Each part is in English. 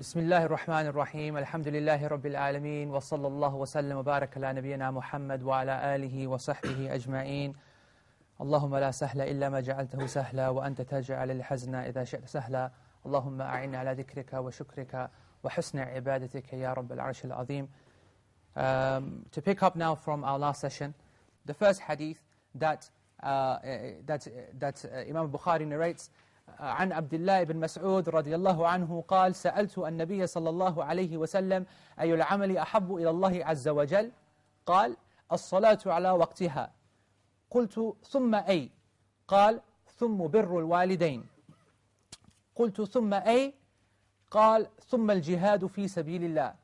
بسم الله الرحمن الرحيم الحمد لله رب العالمين وصلى الله وسلم وبارك على نبينا محمد وعلى آله وصحبه أجمعين اللهم لا سهل إلا ما جعلته سهلا وأنت تجعل الحزن إذا شئت سهلا اللهم أعني على ذكرك وشكرك وحسن عبادتك يا رب العرش العظيم. To pick up now from our last session, the first hadith that Imam Bukhari narrates عن عبد الله بن مسعود رضي الله عنه قال سألت النبي صلى الله عليه وسلم أي العمل أحب إلى الله عز وجل قال الصلاة على وقتها قلت ثم أي قال ثم بر الوالدين قلت ثم أي قال ثم الجهاد في سبيل الله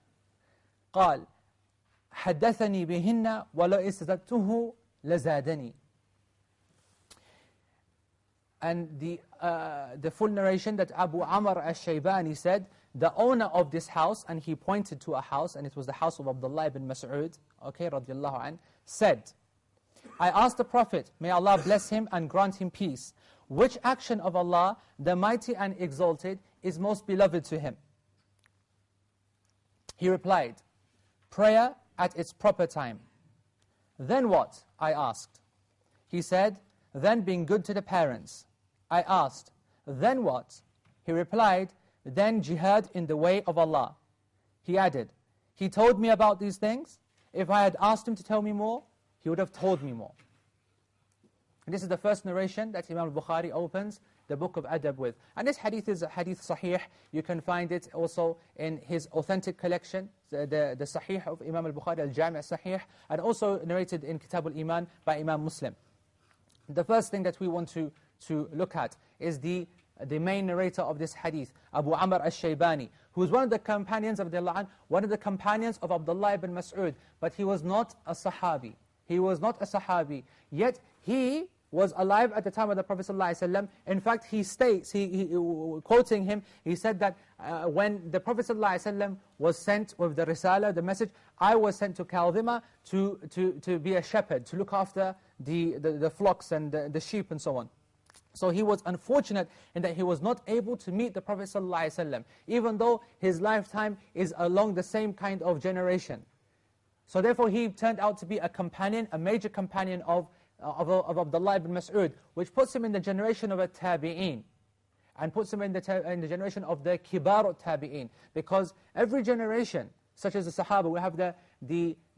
قال حدثني بهن ولو استزدته لزادني. And the full narration that Abu Amr al-Shaybani said, the owner of this house, and he pointed to a house, and it was the house of Abdullah ibn Mas'ud, okay, radiallahu anh, said, I asked the Prophet, may Allah bless him and grant him peace, which action of Allah, the mighty and exalted, is most beloved to him? He replied, prayer at its proper time. Then what? I asked. He said, then being good to the parents. I asked, then what? He replied, then jihad in the way of Allah. He added, he told me about these things. If I had asked him to tell me more, he would have told me more. And this is the first narration that Imam Bukhari opens the book of Adab with. And this hadith is a hadith sahih. You can find it also in his authentic collection, the sahih of Imam al-Bukhari, al-Jami' sahih, and also narrated in Kitab al-Iman by Imam Muslim. The first thing that we want to look at is the main narrator of this hadith, Abu Amr al-Shaybani, who is one of the companions of one of the companions of Abdullah ibn Mas'ud, but he was not a Sahabi. He was not a Sahabi. Yet he was alive at the time of the Prophet ﷺ. In fact, he states, quoting him, he said that when the Prophet ﷺ was sent with the Risala, the message, I was sent to Kaldima to be a shepherd, to look after the flocks and the sheep and so on. So he was unfortunate in that he was not able to meet the Prophet ﷺ, even though his lifetime is along the same kind of generation. So therefore he turned out to be a companion, a major companion of Abdullah ibn Mas'ud, which puts him in the generation of a tabi'een, and puts him in the generation of the kibar tabi'een, because every generation, such as the Sahaba, we have the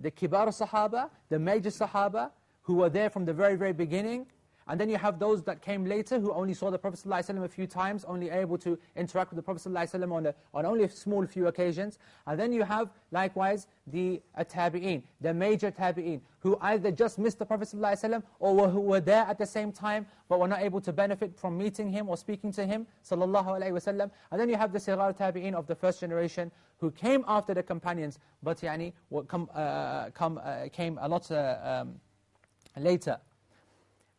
kibar Sahaba, the major Sahaba, who were there from the very, very beginning, and then you have those that came later who only saw the Prophet ﷺ a few times, only able to interact with the Prophet ﷺ on only a small few occasions. And then you have, likewise, the tabi'een, the major tabi'een, who either just missed the Prophet ﷺ or who were there at the same time, but were not able to benefit from meeting him or speaking to him, sallallahu alayhi wasallam. And then you have the sigar tabi'een of the first generation, who came after the companions, but came a lot later.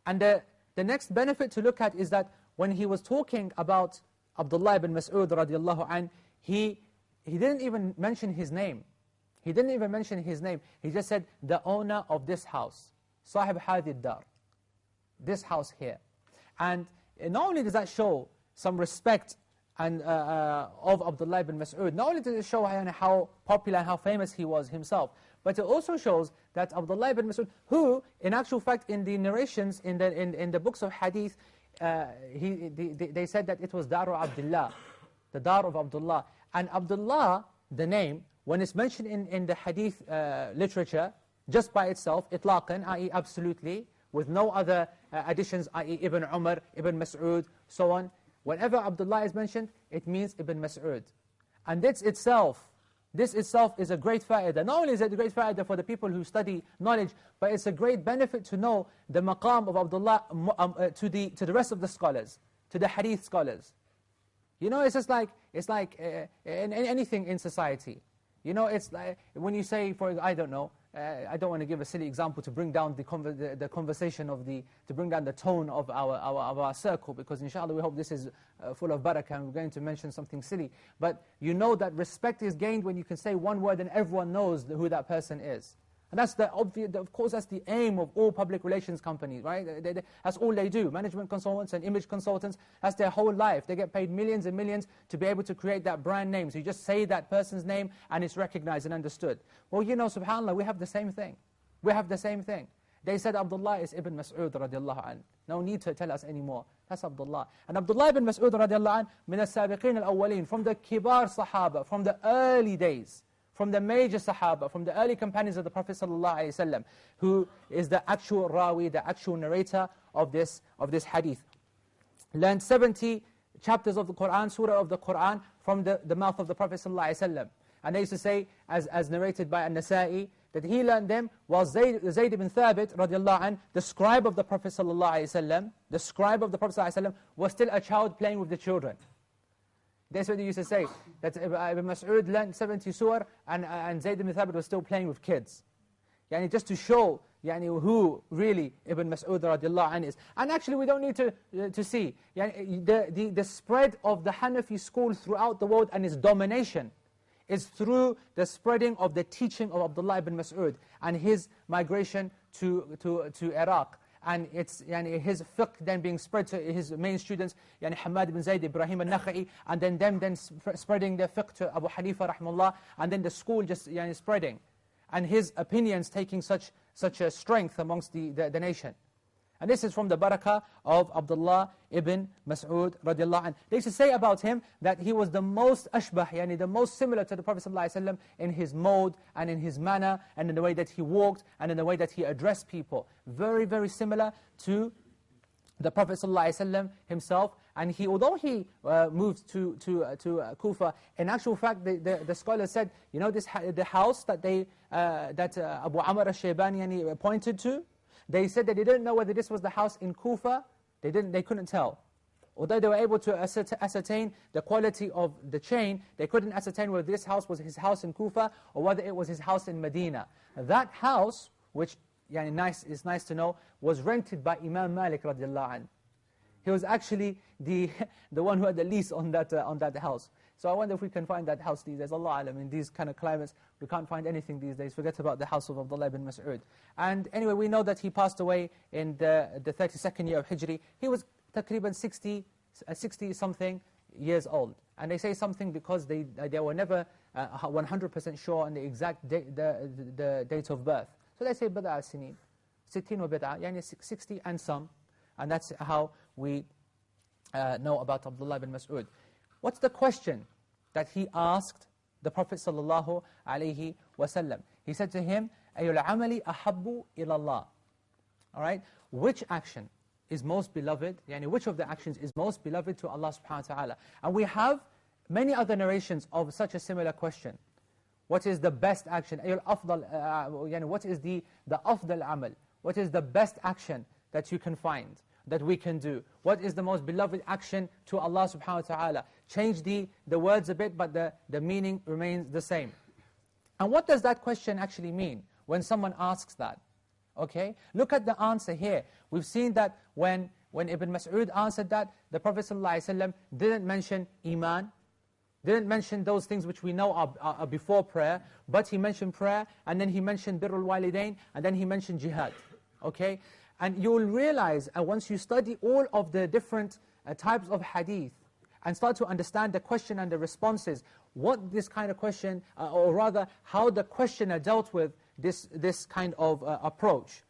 And the next benefit to look at is that when he was talking about Abdullah ibn Mas'ud radiallahu anh, he didn't even mention his name. He didn't even mention his name. He just said, the owner of this house, Sahib Hadid Dar, this house here. And not only does that show some respect and of Abdullah ibn Mas'ud, not only does it show how popular and how famous he was himself, but it also shows that Abdullah ibn Mas'ud, who, in actual fact, in the narrations, in the books of hadith, they said that it was Daru Abdullah, the Dar of Abdullah. And Abdullah, the name, when it's mentioned in the hadith literature, just by itself, itlaqan, i.e. absolutely, with no other additions, i.e. Ibn Umar, Ibn Mas'ud, so on, whenever Abdullah is mentioned, it means Ibn Mas'ud. And this itself is a great fa'idah. Not only is it a great fa'idah for the people who study knowledge, but it's a great benefit to know the maqam of Abdullah to the rest of the scholars, to the hadith scholars. You know, it's like in anything in society. You know, it's like when you say, I don't know, I don't want to give a silly example to bring down the conversation to bring down the tone of our circle, because inshallah we hope this is full of barakah and we're going to mention something silly. But you know that respect is gained when you can say one word and everyone knows who that person is. And that's the obvious, of course, that's the aim of all public relations companies, right? That's all they do. Management consultants and image consultants, that's their whole life. They get paid millions and millions to be able to create that brand name. So you just say that person's name and it's recognized and understood. Well, you know, subhanAllah, we have the same thing. We have the same thing. They said Abdullah is Ibn Mas'ud radiallahu anhu. No need to tell us anymore. That's Abdullah. And Abdullah ibn Mas'ud radiallahu anhu, min as-sabiqeen al-awwaleen, from the kibar sahaba, from the early days, from the major sahaba, from the early companions of the Prophet ﷺ, who is the actual rawi, the actual narrator of this hadith. Learned 70 chapters of the Qur'an, surah of the Qur'an, from the mouth of the Prophet ﷺ. And they used to say, as narrated by An-Nasa'i, that he learned them while Zayd ibn Thabit, radiallahu anh, the scribe of the Prophet ﷺ, the scribe of the Prophet ﷺ, was still a child playing with the children. That's what they used to say, that Ibn Mas'ud learned 70 surah, and Zayd ibn Thabit was still playing with kids. Yani just to show who really Ibn Mas'ud radiallahu anh is. And actually we don't need to see the spread of the Hanafi school throughout the world and its domination is through the spreading of the teaching of Abdullah ibn Mas'ud and his migration to Iraq. And it's his fiqh then being spread to his main students, Hamad ibn Zayd, Ibrahim al-Nakha'i, and then them spreading their fiqh to Abu Hanifa rahimahullah, and then the school just spreading. And his opinions taking such a strength amongst the nation. And this is from the barakah of Abdullah ibn Mas'ud radiallahu anh. They used to say about him that he was the most ashbah, the most similar to the Prophet ﷺ in his mode and in his manner and in the way that he walked and in the way that he addressed people. Very, very similar to the Prophet ﷺ himself. And although he moved to Kufa, in actual fact, the scholars said, the house that Abu Amr al-Shaybani pointed to, they said that they didn't know whether this was the house in Kufa. They couldn't tell. Although they were able to ascertain the quality of the chain, they couldn't ascertain whether this house was his house in Kufa or whether it was his house in Medina. That house, which is nice to know, was rented by Imam Malik radiallahu anh. He was actually the one who had the lease on that house. So I wonder if we can find that house these days. Allah alam, in these kind of climates, we can't find anything these days. Forget about the house of Abdullah ibn Mas'ud. And anyway, we know that he passed away in the 32nd year of Hijri. He was takriban 60-something years old. And they say something because they were never 100% sure on the exact the date of birth. So they say bid'a sinin, 60 wa bid'a, 60 and some. And that's how we know about Abdullah ibn Mas'ud. What's the question that he asked the Prophet sallallahu alaihi wasallam? He said to him, Ayul amali ahabbu ilallah. All right? Which action is most beloved? Which of the actions is most beloved to Allah subhanahu wa ta'ala? And we have many other narrations of such a similar question. What is the best action? Ayul afdal, what is the afdal amal? What is the best action that you can find, that we can do? What is the most beloved action to Allah subhanahu wa ta'ala? Change the words a bit, but the meaning remains the same. And what does that question actually mean when someone asks that? Okay, look at the answer here. We've seen that when Ibn Mas'ud answered that, the Prophet ﷺ didn't mention Iman, didn't mention those things which we know are before prayer, but he mentioned prayer, and then he mentioned Birrul Walidain, and then he mentioned Jihad. Okay? And you will realize, once you study all of the different types of hadith, and start to understand the question and the responses, what this kind of question, or rather, how the questioner dealt with this kind of approach.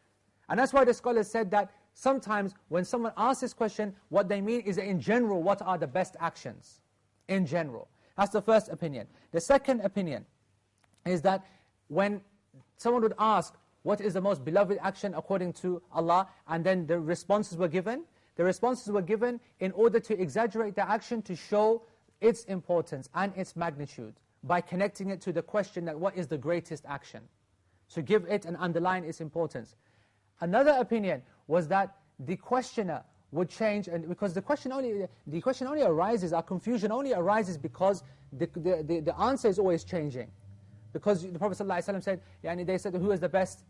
And that's why the scholars said that sometimes when someone asks this question, what they mean is that in general, what are the best actions? In general. That's the first opinion. The second opinion is that when someone would ask, what is the most beloved action according to Allah, and then the responses were given, the responses were given in order to exaggerate the action to show its importance and its magnitude, by connecting it to the question that what is the greatest action, to give it and underline its importance. Another opinion was that the questioner would change, and because the question only arises, our confusion only arises because the answer is always changing. Because the Prophet ﷺ said, they said, who is the best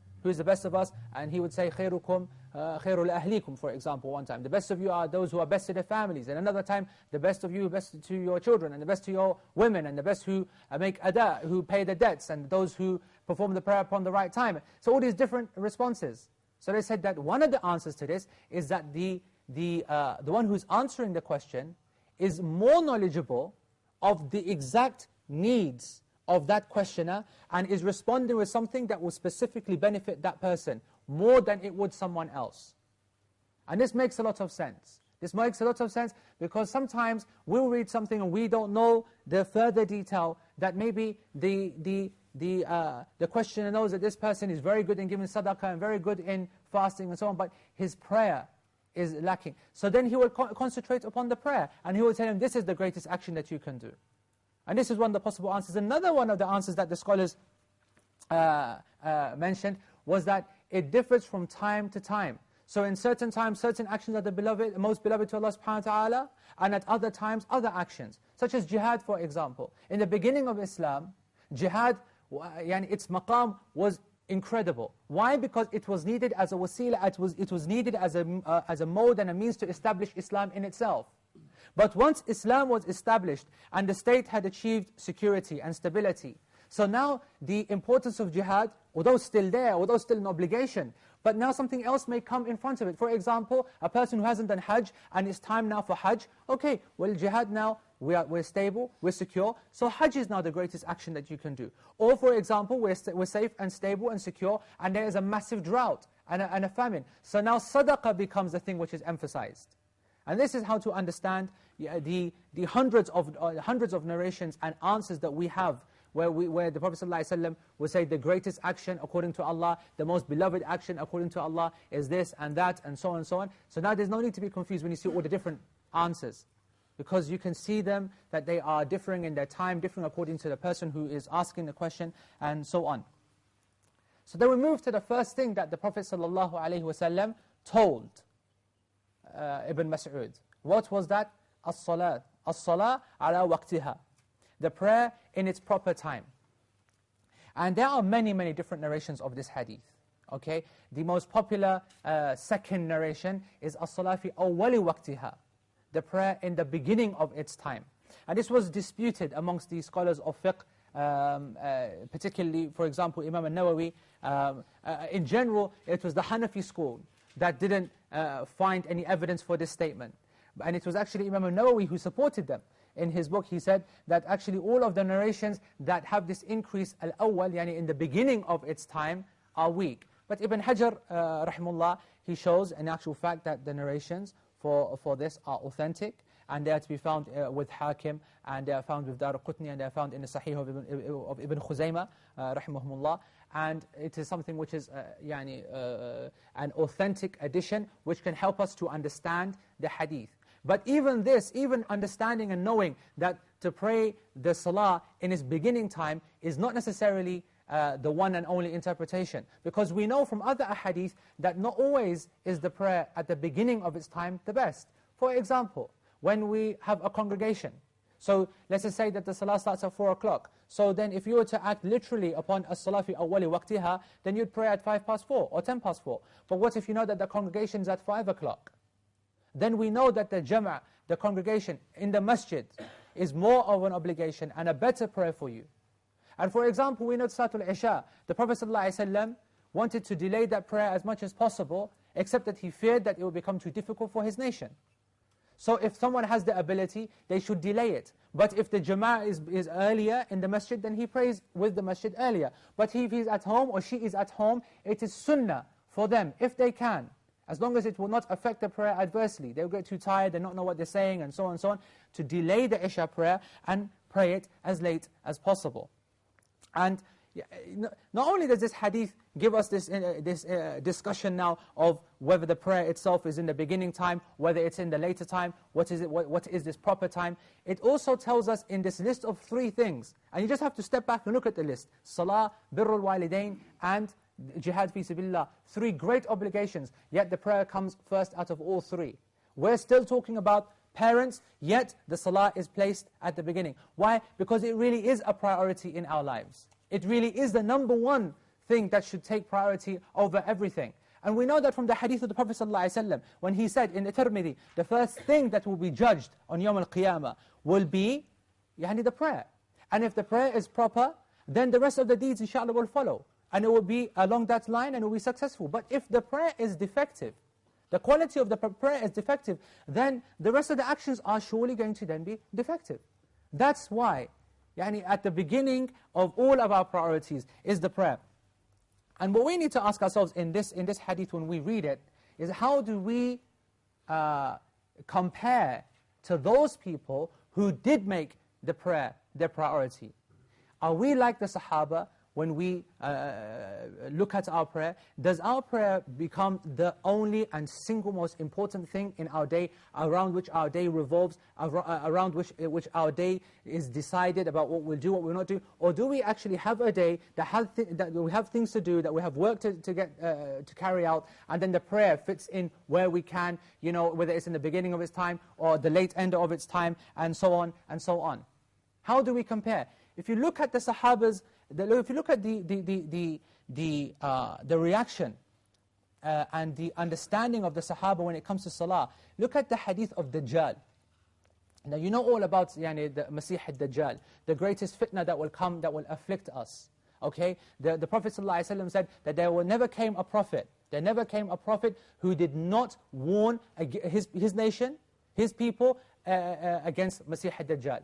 of us? And he would say, خَيْرُكُمْ خَيْرُ لَأَهْلِيكُمْ, for example, one time. The best of you are those who are best to their families. And another time, the best of you, best to your children, and the best to your women, and the best who make ada, who pay the debts, and those who perform the prayer upon the right time. So all these different responses. So they said that one of the answers to this is that the one who's answering the question is more knowledgeable of the exact needs of that questioner and is responding with something that will specifically benefit that person more than it would someone else. And this makes a lot of sense. This makes a lot of sense because sometimes we'll read something and we don't know the further detail that maybe the questioner knows that this person is very good in giving sadaqah and very good in fasting and so on, but his prayer is lacking. So then he will concentrate upon the prayer and he will tell him, this is the greatest action that you can do. And this is one of the possible answers. Another one of the answers that the scholars mentioned was that it differs from time to time. So in certain times, certain actions are the most beloved to Allah subhanahu wa ta'ala, and at other times, other actions. Such as jihad, for example. In the beginning of Islam, jihad, its maqam was incredible. Why? Because it was needed as a wasila, it was needed as a mode and a means to establish Islam in itself. But once Islam was established and the state had achieved security and stability, so now the importance of jihad, although still there, although still an obligation, but now something else may come in front of it. For example, a person who hasn't done Hajj and it's time now for Hajj, okay, well jihad now, we're stable, we're secure, so Hajj is now the greatest action that you can do. Or for example, we're safe and stable and secure and there is a massive drought and a famine. So now sadaqah becomes the thing which is emphasized. And this is how to understand the hundreds of narrations and answers that we have where the Prophet ﷺ will say the greatest action according to Allah, the most beloved action according to Allah is this and that and so on and so on. So now there's no need to be confused when you see all the different answers. Because you can see them that they are differing in their time, differing according to the person who is asking the question and so on. So then we move to the first thing that the Prophet ﷺ told Ibn Mas'ud. What was that? As-salat. As-salah ala waqtiha. The prayer in its proper time. And there are many, many different narrations of this hadith. Okay? The most popular second narration is as-salah fi awwali waqtiha. The prayer in the beginning of its time. And this was disputed amongst the scholars of fiqh, particularly, for example, Imam al-Nawawi. In general, it was the Hanafi school that didn't find any evidence for this statement. And it was actually Imam al-Nawawi who supported them. In his book, he said that actually all of the narrations that have this increase, al-awwal, yani in the beginning of its time, are weak. But Ibn Hajar, rahimullah, he shows in actual fact that the narrations for this are authentic, and they are to be found with Hakim, and they are found with Daraqutni, and they are found in the Sahih of Ibn Khuzaymah, rahimahumullah. And it is something which is an authentic addition, which can help us to understand the hadith. But even this, even understanding and knowing that to pray the salah in its beginning time is not necessarily the one and only interpretation. Because we know from other ahadith that not always is the prayer at the beginning of its time the best. For example, when we have a congregation, so let's just say that the salah starts at 4 o'clock. So then if you were to act literally upon as-salah fi awwali waqtiha, then you'd pray at 4 or 4. But what if you know that the congregation is at 5 o'clock? Then we know that the jam'a, the congregation in the masjid, is more of an obligation and a better prayer for you. And for example, we know Salatul Isha, the Prophet ﷺ wanted to delay that prayer as much as possible, except that he feared that it would become too difficult for his nation. So if someone has the ability, they should delay it. But if the jama'ah is earlier in the masjid, then he prays with the masjid earlier. But if he's at home or she is at home, it is sunnah for them, if they can, as long as it will not affect the prayer adversely. They'll get too tired, they don't know what they're saying, and so on, to delay the Isha prayer and pray it as late as possible. And not only does this hadith give us this discussion now of whether the prayer itself is in the beginning time, whether it's in the later time, what is this proper time, it also tells us in this list of 3 things, and you just have to step back and look at the list: salah, birrul walidain, and jihad fi sabilillah. 3 great obligations, yet the prayer comes first out of all 3. We're still talking about parents, yet the salah is placed at the beginning. Why? Because it really is a priority in our lives. It really is the number 1 thing that should take priority over everything. And we know that from the hadith of the Prophet ﷺ, when he said in the Tirmidhi, the first thing that will be judged on Yawm al-Qiyamah will be the prayer. And if the prayer is proper, then the rest of the deeds inshallah will follow. And it will be along that line and it will be successful. But if the prayer is defective, the quality of the prayer is defective, then the rest of the actions are surely going to then be defective. That's why at the beginning of all of our priorities is the prayer. And what we need to ask ourselves in this hadith when we read it is, how do we compare to those people who did make the prayer their priority? Are we like the Sahaba when we look at our prayer? Does our prayer become the only and single most important thing in our day, around which our day revolves, around which our day is decided about what we'll do, what we'll not do? Or do we actually have a day that we have things to do, that we have work to carry out, and then the prayer fits in where we can, whether it's in the beginning of its time or the late end of its time, and so on and so on. How do we compare? If you look at the Sahabas, if you look at the reaction and the understanding of the Sahaba when it comes to Salah, look at the hadith of Dajjal. Now you know all about the Masih al-Dajjal, the greatest fitna that will come, that will afflict us. Okay? The Prophet ﷺ said that there never came a prophet who did not warn his nation, his people, against Masih al-Dajjal.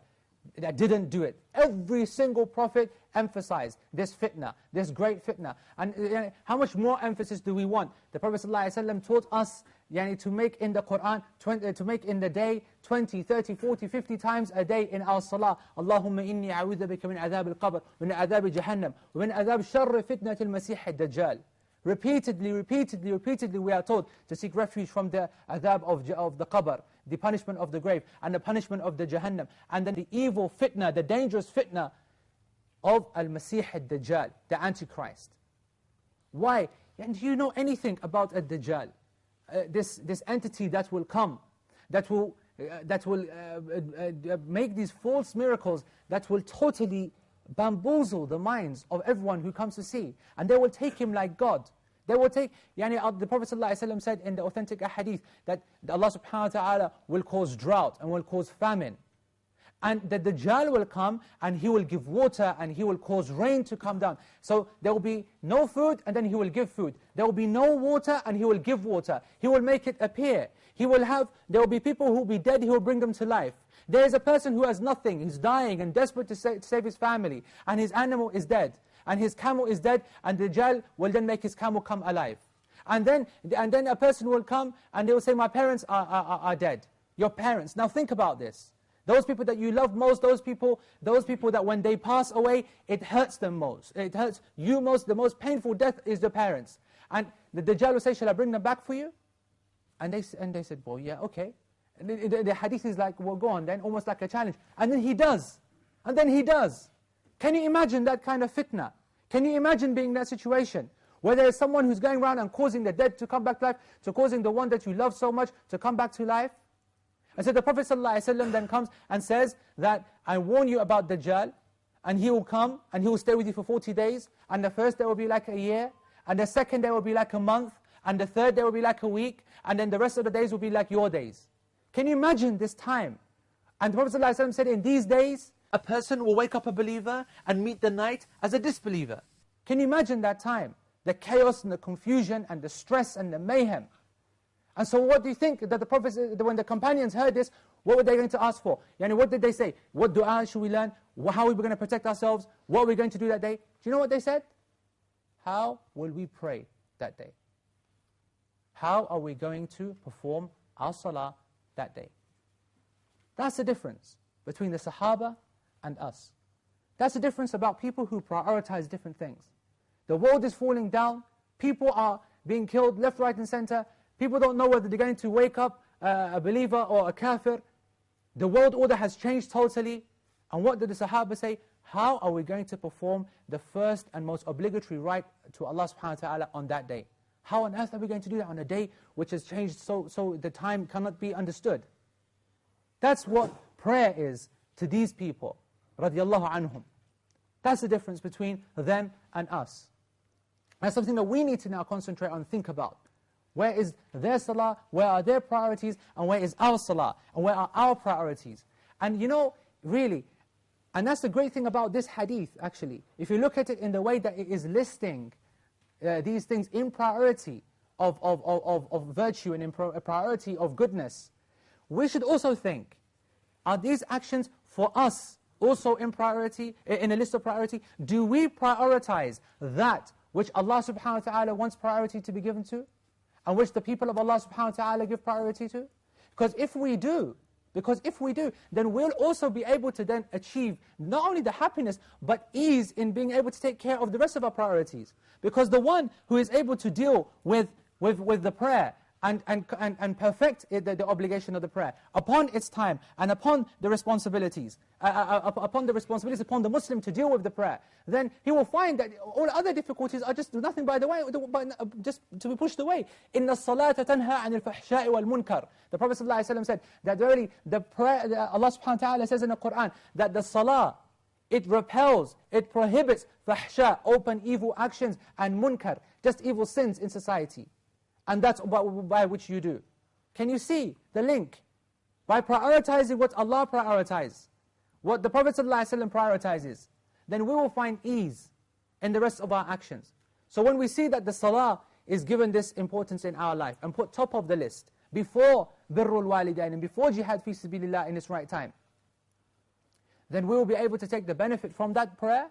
That didn't do it. Every single prophet emphasized this fitna, this great fitna. And how much more emphasis do we want? The Prophet ﷺ taught us to make in the Qur'an, to make in the day 20, 30, 40, 50 times a day in our salah. Allahumma inni a'udhu bika min adhab al-qabr, min adhab jahannam, wa min adhab sharri fitnat al-Masih al-Dajjal. Repeatedly we are told to seek refuge from the adhab of the qabr, the punishment of the grave, and the punishment of the Jahannam, and then the evil fitna, the dangerous fitna of Al-Masih al-Dajjal, the Antichrist. Why? And do you know anything about al-Dajjal? This entity that will come, that will make these false miracles, that will totally bamboozle the minds of everyone who comes to see. And they will take him like God. They will take, the Prophet ﷺ said in the authentic hadith that Allah subhanahu wa ta'ala will cause drought and will cause famine. And the Dajjal will come and he will give water and he will cause rain to come down. So there will be no food and then he will give food. There will be no water and he will give water. He will make it appear. There will be people who will be dead, he will bring them to life. There is a person who has nothing, he's dying and desperate to save his family, and his animal is dead, and his camel is dead, and the Dajjal will then make his camel come alive. And then a person will come and they will say, my parents are dead. Your parents. Now think about this. Those people that you love most, those people that when they pass away, it hurts them most. It hurts you most. The most painful death is the parents. And the Dajjal will say, shall I bring them back for you? And they said, well, yeah, okay. And the hadith is like, well, go on then, almost like a challenge. And then he does. And then he does. Can you imagine that kind of fitna? Can you imagine being in that situation? Where there is someone who's going around and causing the dead to come back to life, to causing the one that you love so much to come back to life? And so the Prophet ﷺ then comes and says that, I warn you about Dajjal, and he will come and he will stay with you for 40 days, and the first day will be like a year, and the second day will be like a month, and the third day will be like a week, and then the rest of the days will be like your days. Can you imagine this time? And the Prophet ﷺ said, in these days, a person will wake up a believer and meet the night as a disbeliever. Can you imagine that time? The chaos and the confusion and the stress and the mayhem. And so what do you think that the Prophet, when the companions heard this, what were they going to ask for? What did they say? What dua should we learn? How are we going to protect ourselves? What are we going to do that day? Do you know what they said? How will we pray that day? How are we going to perform our salah that day? That's the difference between the Sahaba and us. That's the difference about people who prioritize different things. The world is falling down. People are being killed left, right and center. People don't know whether they're going to wake up a believer or a kafir. The world order has changed totally. And what did the Sahaba say? How are we going to perform the first and most obligatory right to Allah subhanahu wa ta'ala on that day? How on earth are we going to do that on a day which has changed so the time cannot be understood? That's what prayer is to these people, radiyallahu anhum. That's the difference between them and us. That's something that we need to now concentrate on and think about. Where is their salah, where are their priorities, and where is our salah, and where are our priorities? And you know, really, and that's the great thing about this hadith, actually. If you look at it in the way that it is listing these things in priority of virtue and in priority of goodness, we should also think, are these actions for us also in priority, in a list of priority? Do we prioritize that which Allah subhanahu wa ta'ala wants priority to be given to, and which the people of Allah subhanahu wa ta'ala give priority to? Because if we do, then we'll also be able to then achieve not only the happiness, but ease in being able to take care of the rest of our priorities. Because the one who is able to deal with the prayer, and perfect the obligation of the prayer upon its time, and upon the responsibilities, upon the Muslim to deal with the prayer, then he will find that all other difficulties are just nothing by the way, just to be pushed away. Inna as-salata tanha 'anil fahsha'i wal munkar. The Prophet ﷺ said that really the prayer, Allah subhanahu wa ta'ala says in the Qur'an, that the salah, it repels, it prohibits fahsha, open evil actions, and munkar, just evil sins in society. And that's by which you do. Can you see the link? By prioritizing what Allah prioritizes, what the Prophet ﷺ prioritizes, then we will find ease in the rest of our actions. So when we see that the salah is given this importance in our life, and put top of the list, before birrul walidain, and before jihad fi sabilillah in its right time, then we will be able to take the benefit from that prayer,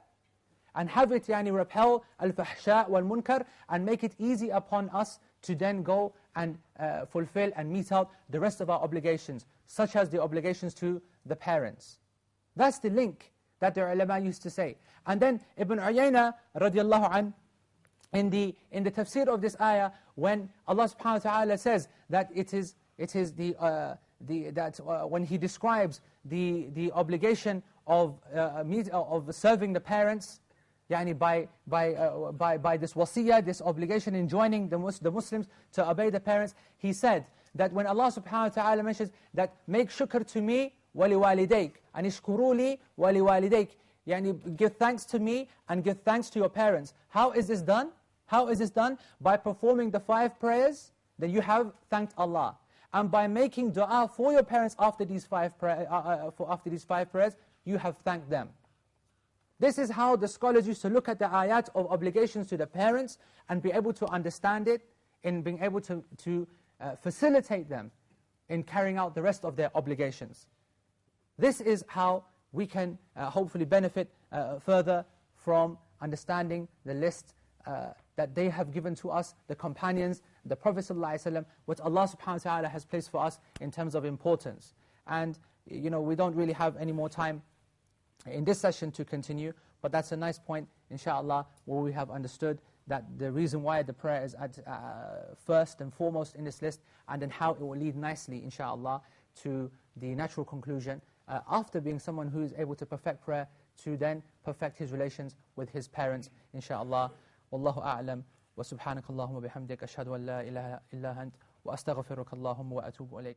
and have it repel al-fahsha wal-munkar, and make it easy upon us to then go and fulfill and meet out the rest of our obligations, such as the obligations to the parents. That's the link that the ulama used to say. And then Ibn Uyayna radiallahu anh, in the tafsir of this ayah, when Allah subhanahu wa ta'ala says that it is when He describes the obligation of serving the parents, by this wasiyah, this obligation in joining the Muslims to obey the parents, He said that when Allah subhanahu wa ta'ala mentions that make shukr to me wali walidayk, and ishkuru li wali walidayk, give thanks to me and give thanks to your parents. How is this done? How is this done? By performing the 5 prayers, then you have thanked Allah. And by making dua for your parents after these 5 prayers, you have thanked them. This is how the scholars used to look at the ayat of obligations to the parents and be able to understand it, in being able to facilitate them in carrying out the rest of their obligations. This is how we can hopefully benefit further from understanding the list that they have given to us, the companions, the Prophet ﷺ, what Allah subhanahu wa ta'ala has placed for us in terms of importance. And we don't really have any more time in this session to continue, but that's a nice point, inshallah, where we have understood that the reason why the prayer is at first and foremost in this list, and then how it will lead nicely, inshallah, to the natural conclusion, after being someone who is able to perfect prayer, to then perfect his relations with his parents, inshallah. Wallahu a'lam, wa subhanakallahumma bihamdik, ashhadu an la ilaha illa ant, wa astaghfiruka Allahumma wa atubu ilayk.